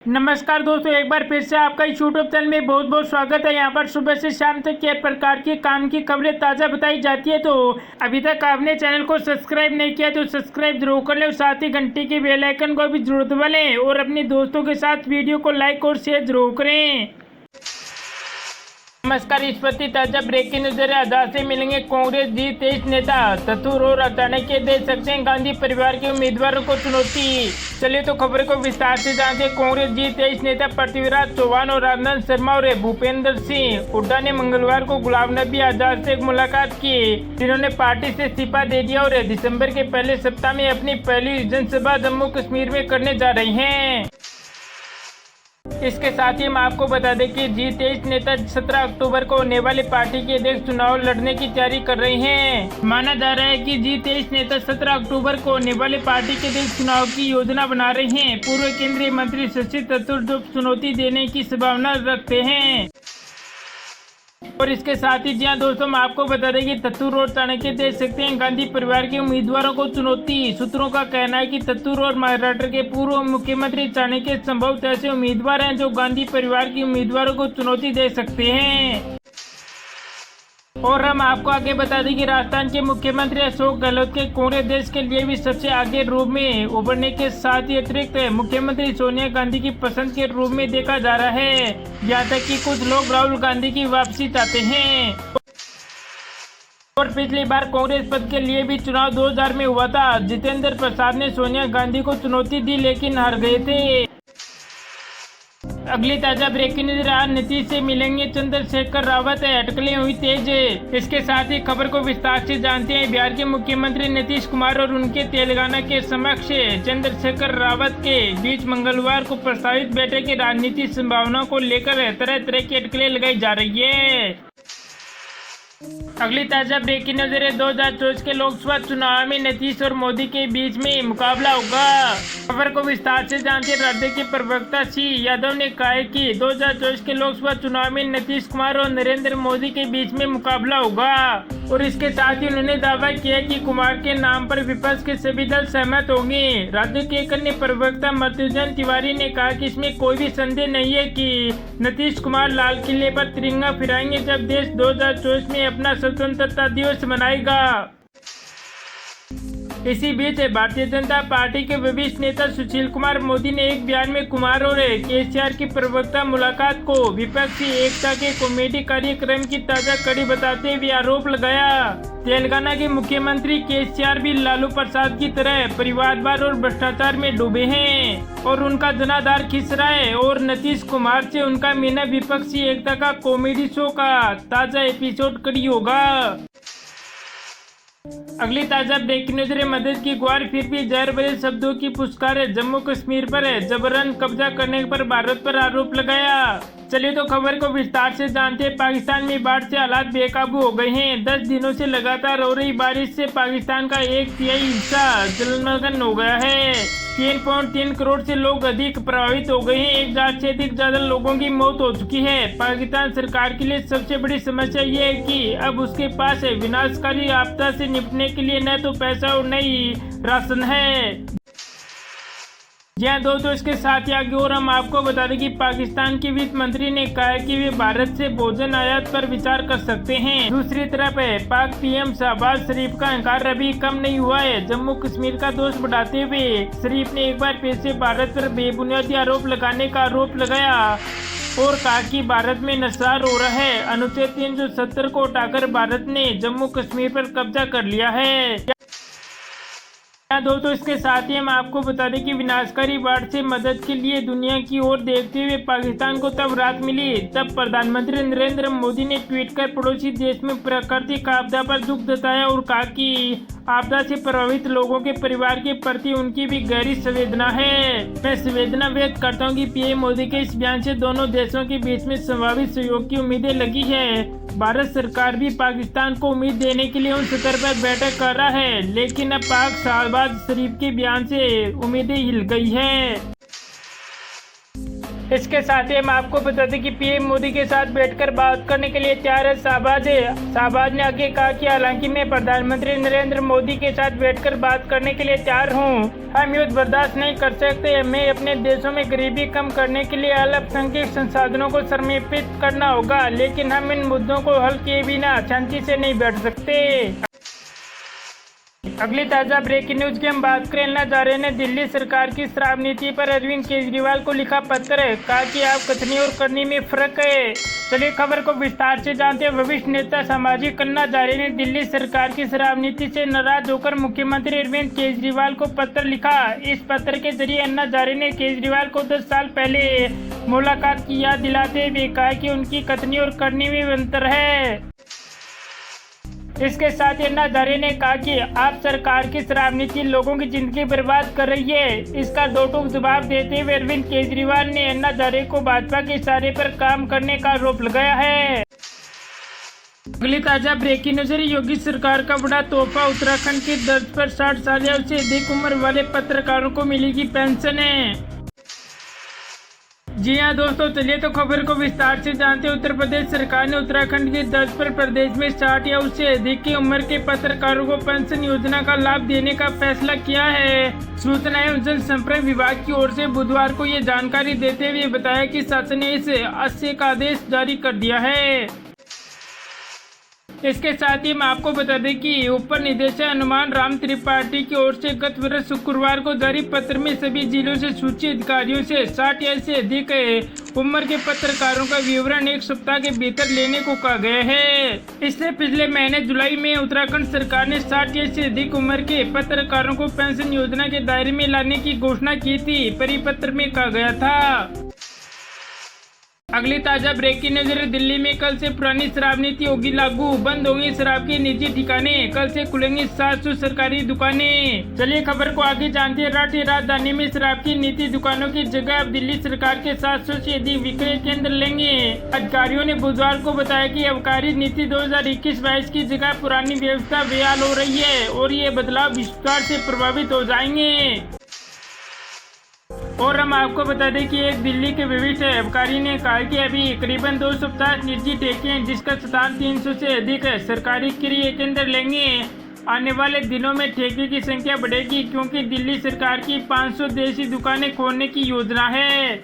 नमस्कार दोस्तों, एक बार फिर से आपका इस यूट्यूब चैनल में बहुत बहुत स्वागत है। यहाँ पर सुबह से शाम तक कई प्रकार के काम की खबरें ताज़ा बताई जाती है। तो अभी तक आपने चैनल को सब्सक्राइब नहीं किया तो सब्सक्राइब जरूर कर लें और साथ ही घंटी के बेल आइकन को भी जरूर दबा लें और अपने दोस्तों के साथ वीडियो को लाइक और शेयर जरूर करें। नमस्कार, इस प्रति ताजा ब्रेकिंग न्यूज आधार से मिलेंगे कांग्रेस G23 नेता तथुर और चाणक्य दे सकते हैं गांधी परिवार के उम्मीदवारों को चुनौती। चलिए तो खबर को विस्तार से जानते। कांग्रेस G23 नेता पृथ्वीराज चौहान और राजनाथ शर्मा और भूपेंद्र सिंह हुड्डा ने मंगलवार को गुलाम नबी आजाद से एक मुलाकात की, जिन्होंने पार्टी से इस्तीफा दे दिया और दिसंबर के पहले सप्ताह में अपनी पहली जनसभा जम्मू कश्मीर में करने जा रहे हैं। इसके साथ ही हम आपको बता दें कि G23 नेता 17 अक्टूबर को होने वाले पार्टी के अध्यक्ष चुनाव लड़ने की तैयारी कर रहे हैं। माना जा रहा है कि G23 नेता 17 अक्टूबर को होने वाले पार्टी के अध्यक्ष चुनाव की योजना बना रहे हैं। पूर्व केंद्रीय मंत्री शशि थरूर जो चुनौती देने की संभावना रखते हैं। और इसके साथ ही जी हाँ दोस्तों, हम आपको बता दें कि थरूर और चाणक्य दे सकते हैं गांधी परिवार के उम्मीदवारों को चुनौती। सूत्रों का कहना है कि थरूर और महाराष्ट्र के पूर्व मुख्यमंत्री चाणक्य संभवतः ऐसे उम्मीदवार हैं जो गांधी परिवार के उम्मीदवारों को चुनौती दे सकते हैं। और हम आपको आगे बता दें कि राजस्थान के मुख्यमंत्री अशोक गहलोत के कांग्रेस देश के लिए भी सबसे आगे रूप में उभरने के साथ ही अतिरिक्त मुख्यमंत्री सोनिया गांधी की पसंद के रूप में देखा जा रहा है। यहाँ तक कि कुछ लोग राहुल गांधी की वापसी चाहते हैं। और पिछली बार कांग्रेस पद के लिए भी चुनाव 2000 में हुआ था। जितेंद्र प्रसाद ने सोनिया गांधी को चुनौती दी लेकिन हार गए थे। अगली ताजा ब्रेकिंग न्यूज नीतीश से मिलेंगे चंद्रशेखर रावत, अटकलें हुई तेज। इसके साथ ही खबर को विस्तार से जानते हैं। बिहार के मुख्यमंत्री नीतीश कुमार और उनके तेलंगाना के समक्ष चंद्रशेखर रावत के बीच मंगलवार को प्रस्तावित बैठक की राजनीतिक संभावनाओं को लेकर तरह तरह की अटकलें लगाई जा रही है। अगली ताजा ब्रेकिंग न्यूज 2024 के लोकसभा चुनाव में नीतीश और मोदी के बीच में मुकाबला होगा। खबर को विस्तार से जानते। राज्य के प्रवक्ता सी यादव ने कहा है कि 2024 के लोकसभा चुनाव में नीतीश कुमार और नरेंद्र मोदी के बीच में मुकाबला होगा। और इसके साथ ही उन्होंने दावा किया कि कुमार के नाम पर विपक्ष के सभी दल सहमत होंगे। राज्य के एक अन्य प्रवक्ता मधुसूदन तिवारी ने कहा कि इसमें कोई भी संदेह नहीं है कि नीतीश कुमार लाल किले पर तिरंगा फहराएंगे जब देश 2024 में अपना स्वतंत्रता दिवस मनाएगा। इसी बीच भारतीय जनता पार्टी के वरिष्ठ नेता सुशील कुमार मोदी ने एक बयान में कुमार और केसीआर की प्रवक्ता मुलाकात को विपक्षी एकता के कॉमेडी कार्यक्रम की ताजा कड़ी बताते हुए आरोप लगाया। तेलंगाना के मुख्यमंत्री केसीआर भी लालू प्रसाद की तरह परिवारवाद और भ्रष्टाचार में डूबे हैं और उनका जनाधार खिस रहा है। और नीतीश कुमार से उनका मिलना विपक्षी एकता का कॉमेडी शो का ताजा एपिसोड कड़ी होगा। अगली ताजा ब्रेकिंग न्यूज मदद की गुहार, फिर भी जहर भरे शब्दों की पुचकार। जम्मू कश्मीर पर जबरन कब्जा करने पर भारत पर आरोप लगाया। चलिए तो खबर को विस्तार से जानते हैं। पाकिस्तान में बाढ़ से हालात बेकाबू हो गए हैं। 10 दिनों से लगातार हो रही बारिश से पाकिस्तान का 1/3 हिस्सा जलमग्न हो गया है। 3.3 करोड़ से लोग अधिक प्रभावित हो गए हैं। 1,000 से अधिक ज्यादा लोगों की मौत हो चुकी है। पाकिस्तान सरकार के लिए सबसे बड़ी समस्या ये है कि अब उसके पास विनाशकारी आपदा से निपटने के लिए न तो पैसा और न ही राशन है। जी हाँ दोस्तों, इसके साथ ही आगे और हम आपको बता दें कि पाकिस्तान के वित्त मंत्री ने कहा है कि वे भारत से भोजन आयात पर विचार कर सकते हैं। दूसरी तरफ पाक पीएम शहबाज शरीफ का अहंकार अभी कम नहीं हुआ है। जम्मू कश्मीर का दोष बढ़ाते हुए शरीफ ने एक बार फिर से भारत पर बेबुनियादी आरोप लगाने का आरोप लगाया और कहा कि भारत में नशा हो रहा है। अनुच्छेद 370 को उठाकर भारत ने जम्मू कश्मीर पर कब्जा कर लिया है। दोस्तों, इसके साथ ही हम आपको बता दें कि विनाशकारी बाढ़ से मदद के लिए दुनिया की ओर देखते हुए पाकिस्तान को तब राहत मिली तब प्रधानमंत्री नरेंद्र मोदी ने ट्वीट कर पड़ोसी देश में प्राकृतिक आपदा पर दुख जताया और कहा कि आपदा से प्रभावित लोगों के परिवार के प्रति उनकी भी गहरी संवेदना है। मैं संवेदना व्यक्त करता हूं कि पीएम मोदी के इस बयान से दोनों देशों के बीच में संभावित सहयोग की उम्मीदें लगी है। भारत सरकार भी पाकिस्तान को उम्मीद देने के लिए उन स्तर पर बैठक कर रहा है, लेकिन अब पाक शहबाज शरीफ के बयान से उम्मीदें हिल गई है। इसके साथ ही हम आपको बता दें कि पीएम मोदी के साथ बैठकर बात करने के लिए तैयार है शाहबाज। शाहबाज ने आगे कहा कि हालांकि मैं प्रधानमंत्री नरेंद्र मोदी के साथ बैठकर बात करने के लिए तैयार हूं। हम युद्ध बर्दाश्त नहीं कर सकते। हमें अपने देशों में गरीबी कम करने के लिए अल्पसंख्यक संसाधनों को समर्पित करना होगा, लेकिन हम इन मुद्दों को हल किए बिना शांति से नहीं बैठ सकते। अगली ताजा ब्रेकिंग न्यूज की हम बात करें। अन्ना हजारे ने दिल्ली सरकार की शराब नीति पर अरविंद केजरीवाल को लिखा पत्र, कहा कि आप कथनी और करनी में फर्क है। चलिए खबर को विस्तार से जानते हैं। वरिष्ठ नेता सामाजिक अन्ना हजारे ने दिल्ली सरकार की शराब नीति से नाराज होकर मुख्यमंत्री अरविंद केजरीवाल को पत्र लिखा। इस पत्र के जरिए अन्ना हजारे ने केजरीवाल को 10 साल पहले मुलाकात की याद दिलाते हुए कहा कि उनकी कथनी और करनी में अंतर है। इसके साथ ही अन्ना हजारे ने कहा कि आप सरकार की शराब नीति लोगों की जिंदगी बर्बाद कर रही है। इसका दो टूक जवाब देते हुए अरविंद केजरीवाल ने अन्ना हजारे को भाजपा के इशारे पर काम करने का आरोप लगाया है। अगली ताजा ब्रेकिंग न्यूज। योगी सरकार का बड़ा तोहफा, उत्तराखंड की तर्ज पर 60 साल या उससे अधिक उम्र वाले पत्रकारों को मिलेगी पेंशन है। जी हाँ दोस्तों, चलिए तो खबर को विस्तार से जानते हैं। उत्तर प्रदेश सरकार ने उत्तराखंड की तर्ज पर प्रदेश में 60 या उससे अधिक की उम्र के पत्रकारों को पेंशन योजना का लाभ देने का फैसला किया है। सूचना एवं जनसंपर्क विभाग की ओर से बुधवार को ये जानकारी देते हुए बताया कि शासन ने इस आशय का आदेश जारी कर दिया है। इसके साथ ही हम आपको बता दें कि उप निदेशक हनुमान राम त्रिपाठी की ओर से गत वर्ष शुक्रवार को जारी पत्र में सभी जिलों से सूची अधिकारियों से 60 या से अधिक उम्र के पत्रकारों का विवरण 1 सप्ताह के भीतर लेने को कहा गया है। इससे पिछले महीने जुलाई में उत्तराखंड सरकार ने 60 या से अधिक उम्र के पत्रकारों को पेंशन योजना के दायरे में लाने की घोषणा की थी। परिपत्र में कहा गया था। अगली ताजा ब्रेकिंग न्यूज। दिल्ली में कल से पुरानी शराब नीति होगी लागू, बंद होंगी शराब के निजी ठिकाने, कल से खुलेंगी 700 सरकारी दुकानें। चलिए खबर को आगे जानते हैं। राष्ट्रीय राजधानी में शराब की नीति दुकानों की जगह अब दिल्ली सरकार के 700 से अधिक विक्रय केंद्र लेंगे। अधिकारियों ने बुधवार को बताया कि आबकारी नीति 2021-22 की जगह पुरानी व्यवस्था बहाल हो रही है और ये बदलाव विस्तार से प्रभावित हो जाएंगे। और हम आपको बता दें कि एक दिल्ली के वरिष्ठ अधिकारी ने कहा कि अभी करीबन 2 सप्ताह निजी ठेके हैं, जिसका स्थान 300 से अधिक सरकारी क्रय केंद्र लेंगे। आने वाले दिनों में ठेके की संख्या बढ़ेगी क्योंकि दिल्ली सरकार की 500 देसी दुकानें खोलने की योजना है।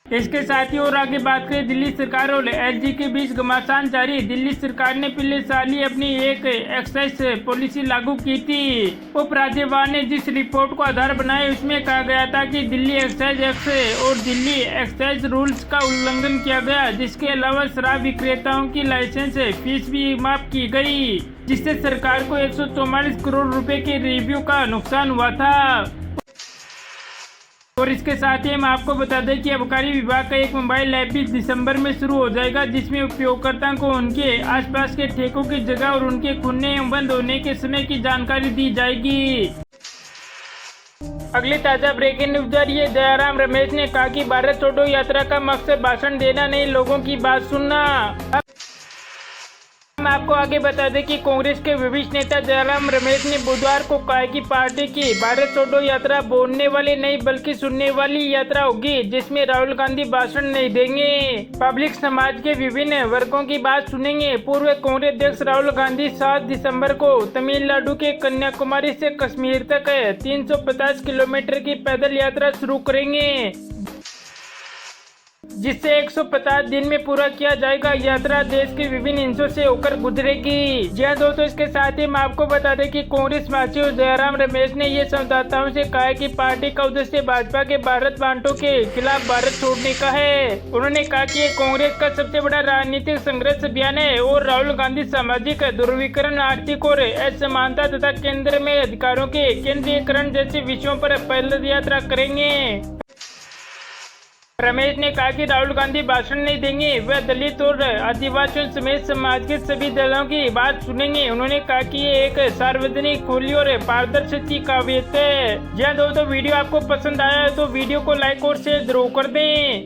इसके साथ ही और आगे बात करें, दिल्ली सरकार और एलजी के बीच घमासान जारी। दिल्ली सरकार ने पिछले साल ही अपनी एक एक्साइज पॉलिसी लागू की थी। उप राज्यपाल ने जिस रिपोर्ट को आधार बनाया उसमें कहा गया था कि दिल्ली एक्साइज एक्ट और दिल्ली एक्साइज रूल्स का उल्लंघन किया गया, जिसके अलावा शराब विक्रेताओं की लाइसेंस फीस भी माफ की गई, जिससे सरकार को 144 करोड़ रुपए के रिव्यू का नुकसान हुआ था। और इसके साथ ही हम आपको बता दें कि आबकारी विभाग का एक मोबाइल ऐप भी दिसंबर में शुरू हो जाएगा, जिसमें उपयोगकर्ताओं को उनके आसपास के ठेकों की जगह और उनके खुलने एवं बंद होने के समय की जानकारी दी जाएगी। अगली ताजा ब्रेकिंग न्यूज आ रही है। जयराम रमेश ने कहा कि भारत छोड़ो यात्रा का मकसद भाषण देना नहीं, लोगों की बात सुनना। हम आपको आगे बता दें कि कांग्रेस के वरिष्ठ नेता जयराम रमेश ने बुधवार को कहा कि पार्टी की भारत छोड़ो यात्रा बोलने वाली नहीं बल्कि सुनने वाली यात्रा होगी, जिसमें राहुल गांधी भाषण नहीं देंगे, पब्लिक समाज के विभिन्न वर्गों की बात सुनेंगे। पूर्व कांग्रेस अध्यक्ष राहुल गांधी 7 दिसंबर को तमिलनाडु के कन्याकुमारी से कश्मीर तक 350 किलोमीटर की पैदल यात्रा शुरू करेंगे, जिससे 150 दिन में पूरा किया जाएगा। यात्रा देश के विभिन्न हिस्सों से होकर गुजरेगी। जी हाँ दोस्तों, इसके साथ ही हम आपको बता दें कि कांग्रेस महासचिव जयराम रमेश ने ये संवाददाताओं से कहा कि पार्टी का उद्देश्य भाजपा के भारत बांटो के खिलाफ भारत छोड़ने का है। उन्होंने कहा कि ये कांग्रेस का सबसे बड़ा राजनीतिक संघर्ष अभियान है और राहुल गांधी सामाजिक ध्रुवीकरण, आर्थिक और असमानता तथा केंद्र में अधिकारों के केंद्रीयकरण जैसे विषयों पर पैदल यात्रा करेंगे। रमेश ने कहा कि राहुल गांधी भाषण नहीं देंगे, वह दलित और आदिवासियों समेत समाज के सभी दलों की बात सुनेंगे। उन्होंने कहा कि ये एक सार्वजनिक, खुली और पारदर्शी काव्यता है। यह दोस्तों वीडियो आपको पसंद आया है तो वीडियो को लाइक और शेयर जरूर कर दें।